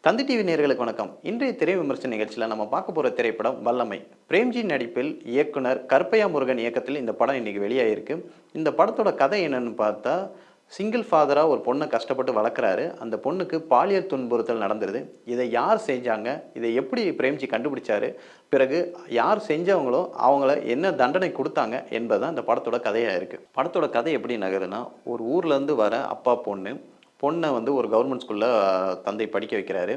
தந்தி TV நேயர்களுக்கு வணக்கம். இன்றைய திரை விமர்சன நிகழ்ச்சியில் நம்ம பார்க்க போகிற திரைப்படம் வல்லமை. பிரேம்ஜி நடிப்பில் இயக்குனர் கருப்பையா முருகன் இயக்கத்தில் இந்த படம் இன்னைக்கு வெளியாயிருக்கு. இந்த படத்தோட கதை என்னன்னு பார்த்தா, சிங்கிள் ஃபாதராக ஒரு பொண்ணை கஷ்டப்பட்டு வளர்க்குறாரு. அந்த பொண்ணுக்கு பாலியல் துன்புறுத்தல் நடந்துருது. இதை யார் செஞ்சாங்க, இதை எப்படி பிரேம்ஜி கண்டுபிடிச்சாரு, பிறகு யார் செஞ்சவங்களோ அவங்கள என்ன தண்டனை கொடுத்தாங்க என்பதுதான் இந்த படத்தோட கதையாக இருக்குது. படத்தோட கதை எப்படி நகருதுன்னா, ஒரு ஊர்லேருந்து வர அப்பா பொண்ணு பொண்ணை வந்து ஒரு கவர்மெண்ட் ஸ்கூலில் தந்தை படிக்க வைக்கிறாரு.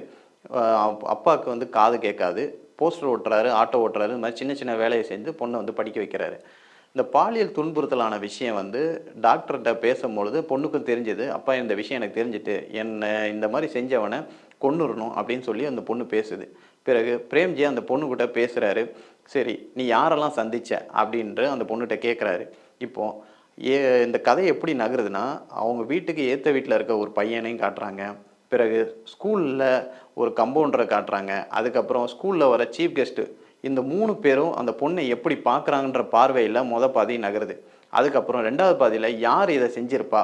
அப்பாவுக்கு வந்து காது கேட்காது. போஸ்டர் ஓட்டுறாரு, ஆட்டோ ஓட்டுறாரு. இந்த மாதிரி சின்ன சின்ன வேலையை செஞ்சு பொண்ணை வந்து படிக்க வைக்கிறாரு. இந்த பாலியல் துன்புறுத்தலான விஷயம் வந்து டாக்டர்கிட்ட பேசும்பொழுது பொண்ணுக்கும் தெரிஞ்சது. அப்பா, இந்த விஷயம் எனக்கு தெரிஞ்சுட்டு என்னை இந்த மாதிரி செஞ்சவனை கொன்னுறணும் அப்படின்னு சொல்லி அந்த பொண்ணு பேசுது. பிறகு பிரேம்ஜி அந்த பொண்ணுக்கிட்ட பேசுகிறாரு. சரி, நீ யாரெல்லாம் சந்திச்ச அப்படின்ற அந்த பொண்ணுகிட்ட கேட்குறாரு. இப்போது இந்த கதை எப்படி நகருதுன்னா, அவங்க வீட்டுக்கு ஏற்ற வீட்டில் இருக்க ஒரு பையனையும் காட்டுறாங்க. பிறகு ஸ்கூலில் ஒரு கம்பவுண்டரை காட்டுறாங்க. அதுக்கப்புறம் ஸ்கூலில் வர சீஃப் கெஸ்ட்டு, இந்த 3 பேரும் அந்த பொண்ணை எப்படி பார்க்குறாங்கன்ற பார்வையில் பாதி நகருது. அதுக்கப்புறம் 2வது பாதியில் யார் இதை செஞ்சிருப்பா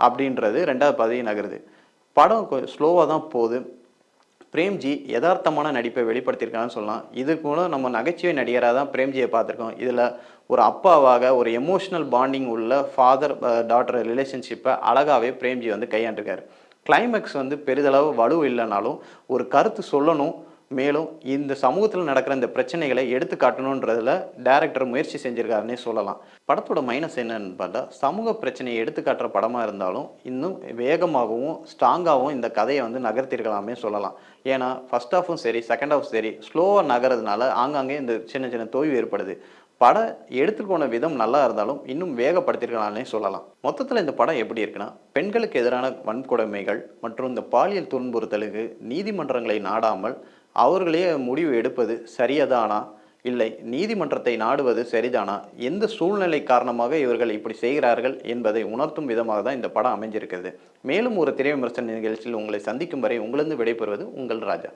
அப்படின்றது 2வது பாதி நகருது. படம் கொஞ்சம் ஸ்லோவாக தான் போகுது. பிரேம்ஜி யதார்த்தமான நடிப்பை வெளிப்படுத்தியிருக்காங்கன்னு சொல்லலாம். இது கூட நம்ம நகைச்சுவை நடிகராக தான் பிரேம்ஜியை பார்த்துருக்கோம். இதில் ஒரு அப்பாவாக ஒரு எமோஷ்னல் பாண்டிங் உள்ள ஃபாதர் டாட்டர் ரிலேஷன்ஷிப்பை அழகாகவே பிரேம்ஜி வந்து கையாண்டிருக்காரு. கிளைமேக்ஸ் வந்து பெரிதளவு வலு இல்லைனாலும் ஒரு கருத்து சொல்லணும், மேலும் இந்த சமூகத்தில் நடக்கிற இந்த பிரச்சனைகளை எடுத்து காட்டணுன்றதில் டைரக்டர் முயற்சி செஞ்சுருக்காருன்னே சொல்லலாம். படத்தோட மைனஸ் என்னன்னு பார்த்தா, சமூக பிரச்சனையை எடுத்து காட்டுற படமாக இருந்தாலும் இன்னும் வேகமாகவும் ஸ்ட்ராங்காகவும் இந்த கதையை வந்து நகர்த்திருக்கலாமே சொல்லலாம். ஏன்னா ஃபர்ஸ்ட் ஹாஃபும் சரி, செகண்ட் ஹாஃப் சரி, ஸ்லோவாக நகர்றதுனால ஆங்காங்கே இந்த சின்ன சின்ன தொய்வு ஏற்படுது. படம் எடுத்துட்டு போன விதம் நல்லா இருந்தாலும் இன்னும் வேகப்படுத்திருக்கலாம்னே சொல்லலாம். மொத்தத்தில் இந்த படம் எப்படி இருக்குன்னா, பெண்களுக்கு எதிரான வன்கொடுமைகள் மற்றும் இந்த பாலியல் துன்புறுத்தலுக்கு நீதிமன்றங்களை நாடாமல் அவர்களே முடிவு எடுப்பது சரியாதானா, இல்லை நீதிமன்றத்தை நாடுவது சரிதானா, எந்த சூழ்நிலை காரணமாக இவர்கள் இப்படி செய்கிறார்கள் என்பதை உணர்த்தும் விதமாக தான் இந்த படம் அமைஞ்சிருக்கிறது. மேலும் ஒரு திரை விமர்சன நிகழ்ச்சியில் உங்களை சந்திக்கும் வரை உங்களிருந்து விடைபெறுவது உங்கள் ராஜா.